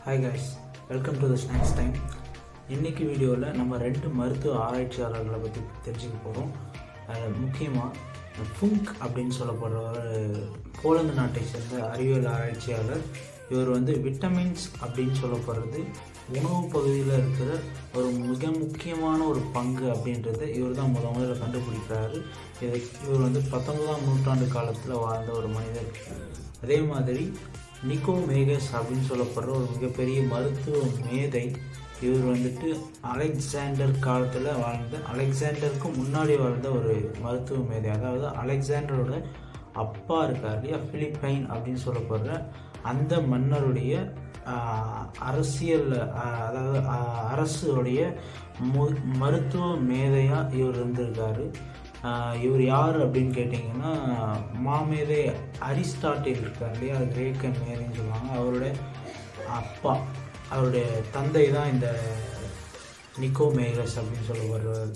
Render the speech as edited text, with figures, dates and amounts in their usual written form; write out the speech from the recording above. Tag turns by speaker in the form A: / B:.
A: Hi guys, welcome to the snacks time. இன்றைக்கி வீடியோவில் நம்ம 2 மருத்துவ ஆராய்ச்சியாளர்களை பற்றி தெரிஞ்சுக்க போகிறோம். முக்கியமாக ஃபுங்க் அப்படின்னு சொல்லப்படுற ஒரு போலந்து நாட்டை சேர்ந்த அறிவியல் ஆராய்ச்சியாளர். இவர் விட்டமின்ஸ் அப்படின்னு சொல்லப்படுறது உணவு பகுதியில் இருக்கிற ஒரு மிக முக்கியமான ஒரு பங்கு அப்படின்றத இவர் தான் முதல்ல கண்டுபிடிக்கிறாரு. இவர் 19ஆம் நூற்றாண்டு காலத்தில் வாழ்ந்த ஒரு மனிதர். அதே மாதிரி நிக்கோமேகஸ் அப்படின்னு சொல்லப்படுற ஒரு மிகப்பெரிய மருத்துவ மேதை. இவர் அலெக்சாண்டர் காலத்தில் அலெக்சாண்டருக்கு முன்னாடி வாழ்ந்த ஒரு மருத்துவ மேதை. அதாவது அலெக்சாண்டரோட அப்பா இருக்கார் இல்லையா, பிலிப்பைன் அப்படின்னு சொல்லப்படுற அந்த மன்னருடைய அரசியல், அதாவது அரசுடைய மருத்துவ மேதையாக இவர் இருந்திருக்காரு. இவர் யார் அப்படின்னு கேட்டிங்கன்னா, மாமேதை அரிஸ்டாட்டில் இருக்கார் இல்லையா, கிரேக்க மேதைன்னு சொல்லுவாங்க. அவருடைய அவருடைய தந்தை தான் இந்த நிக்கோமேகஸ் அப்படின்னு சொல்லப்படுறார்.